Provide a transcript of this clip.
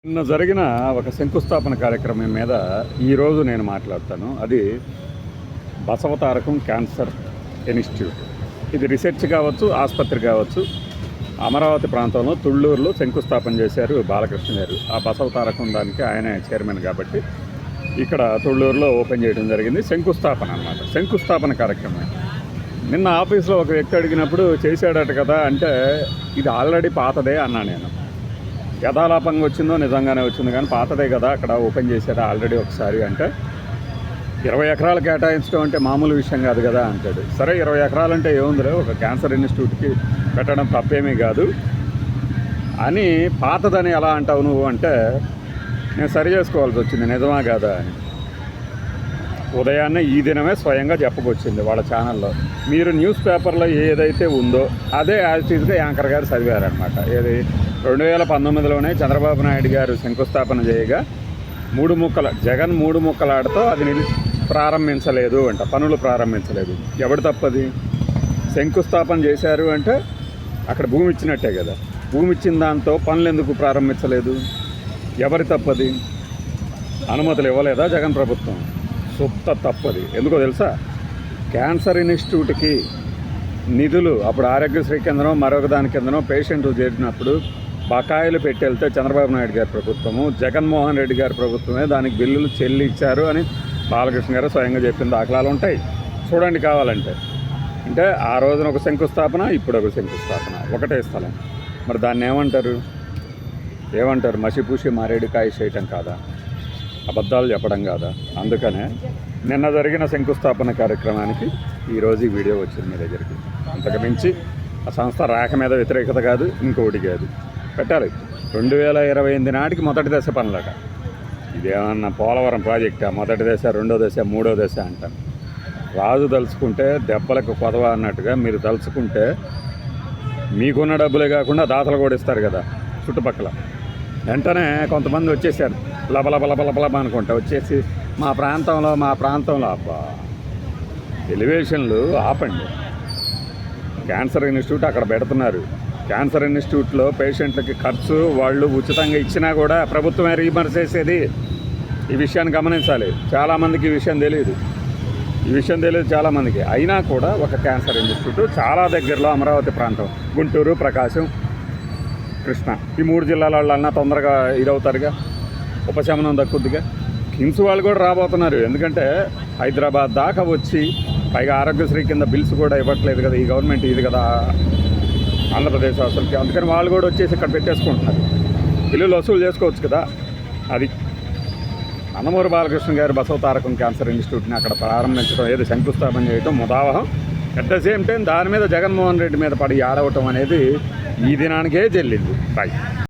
నిన్న జరిగిన ఒక శంకుస్థాపన కార్యక్రమం మీద ఈరోజు నేను మాట్లాడతాను. అది బసవతారకం క్యాన్సర్ ఇన్స్టిట్యూట్. ఇది రీసెర్చ్ కావచ్చు, ఆసుపత్రి కావచ్చు. అమరావతి ప్రాంతంలో తుళ్ళూరులో శంకుస్థాపన చేశారు బాలకృష్ణ గారు. ఆ బసవతారకం దానికి ఆయనే చైర్మన్ కాబట్టి ఇక్కడ తుళ్ళూరులో ఓపెన్ చేయడం జరిగింది. శంకుస్థాపన అన్నమాట, శంకుస్థాపన కార్యక్రమం. నిన్న ఆఫీస్లో ఒక వ్యక్తి అడిగినప్పుడు చేశాడట కదా అంటే, ఇది ఆల్రెడీ పాతదే అన్నా నేను. యథాలాపంగా వచ్చిందో నిజంగానే వచ్చింది, కానీ పాతదే కదా, అక్కడ ఓపెన్ చేశారా ఆల్రెడీ ఒకసారి అంటే, 20 ఎకరాలు కేటాయించడం అంటే మామూలు విషయం కాదు కదా అంటాడు. సరే 20 ఎకరాలు అంటే ఏముందిలే, ఒక క్యాన్సర్ ఇన్స్టిట్యూట్కి పెట్టడం తప్పేమీ కాదు అని. పాతదని ఎలా అంటావు నువ్వు అంటే, నేను సరి చేసుకోవాల్సి వచ్చింది నిజమా కాదా అని. ఉదయాన్నే ఈ దినమే స్వయంగా చెప్పుకొచ్చింది వాళ్ళ ఛానల్లో. మీరు న్యూస్ పేపర్లో ఏదైతే ఉందో అదే యాజ్ టీజ్గా యాంకర్ గారు చదివారనమాట. ఏది 2019లోనే చంద్రబాబు నాయుడు గారు శంకుస్థాపన చేయగా జగన్ మూడు ముక్కలాడుతూ అది ప్రారంభించలేదు అంట, పనులు ప్రారంభించలేదు. ఎవడు తప్పది? శంకుస్థాపన చేశారు అంటే అక్కడ భూమి ఇచ్చినట్టే కదా. భూమి ఇచ్చిన దాంతో పనులు ఎందుకు ప్రారంభించలేదు? ఎవరి తప్పది? అనుమతులు ఇవ్వలేదా జగన్ ప్రభుత్వం? సుప్త తప్పది. ఎందుకో తెలుసా? క్యాన్సర్ ఇన్స్టిట్యూట్కి నిధులు అప్పుడు ఆరోగ్యశ్రీ కిందనో మరొక దాని కిందనో పేషెంట్లు చేరినప్పుడు బకాయిలు పెట్టి వెళ్తే చంద్రబాబు నాయుడు గారి ప్రభుత్వము, జగన్మోహన్ రెడ్డి గారి ప్రభుత్వమే దానికి బిల్లులు చెల్లించారు అని బాలకృష్ణ గారు స్వయంగా చెప్పిన దాఖలాలు ఉంటాయి, చూడండి కావాలంటే. అంటే ఆ రోజున ఒక శంకుస్థాపన, ఇప్పుడు ఒక శంకుస్థాపన, ఒకటే స్థలం. మరి దాన్ని ఏమంటారు? మసిపూసి మారేడుకాయ చేయటం కాదా? అబద్ధాలు చెప్పడం కాదా? అందుకనే నిన్న జరిగిన శంకుస్థాపన కార్యక్రమానికి ఈరోజు ఈ వీడియో వచ్చింది మీ దగ్గరికి. అంతకుమించి ఆ సంస్థ రాక మీద వ్యతిరేకత కాదు, ఇంకొకటి కాదు. పెట్టాలి. 2028 నాటికి మొదటి దశ పనులట. ఇదేమన్నా పోలవరం ప్రాజెక్టా? మొదటి దశ, రెండో దశ, మూడో దశ అంటాను. రాజు తలుచుకుంటే దెబ్బలకు కొదవ అన్నట్టుగా మీరు తలుచుకుంటే మీకున్న డబ్బులే కాకుండా దాతలు కూడా ఇస్తారు కదా చుట్టుపక్కల. వెంటనే కొంతమంది వచ్చేసారు లబలబలబలబలబ అనుకుంటా వచ్చేసి మా ప్రాంతంలో అబ్బా ఎలివేషన్లు ఆపండి. క్యాన్సర్ ఇన్స్టిట్యూట్ అక్కడ పెడుతున్నారు. క్యాన్సర్ ఇన్స్టిట్యూట్లో పేషెంట్లకి ఖర్చు వాళ్ళు ఉచితంగా ఇచ్చినా కూడా ప్రభుత్వమే రీమర్స్ చేసేది. ఈ విషయాన్ని గమనించాలి. చాలామందికి ఈ విషయం తెలియదు చాలామందికి. అయినా కూడా ఒక క్యాన్సర్ ఇన్స్టిట్యూట్ చాలా దగ్గరలో అమరావతి ప్రాంతం, గుంటూరు, ప్రకాశం, కృష్ణ, ఈ 3 జిల్లాల వాళ్ళన్నా తొందరగా ఇదవుతారుగా, ఉపశమనం దక్కుద్దిగా. కిమ్స్ వాళ్ళు కూడా రాబోతున్నారు. ఎందుకంటే హైదరాబాద్ దాకా వచ్చి పైగా ఆరోగ్యశ్రీ కింద బిల్స్ కూడా ఇవ్వట్లేదు కదా ఈ గవర్నమెంట్, ఇది కదా ఆంధ్రప్రదేశ్ అసలుకి. అందుకని వాళ్ళు కూడా వచ్చేసి ఇక్కడ పెట్టేసుకుంటున్నారు. బిల్లులు వసూలు చేసుకోవచ్చు కదా. అది నందమూరి బాలకృష్ణ గారు బసవతారకం క్యాన్సర్ ఇన్స్టిట్యూట్ని అక్కడ ప్రారంభించడం, ఏదో శంకుస్థాపన చేయడం ముదావహం. అట్ ద సేమ్ టైం దాని మీద జగన్మోహన్ రెడ్డి మీద పడి ఆడవటం అనేది ఈ దినానికే చెల్లింది. బాయ్.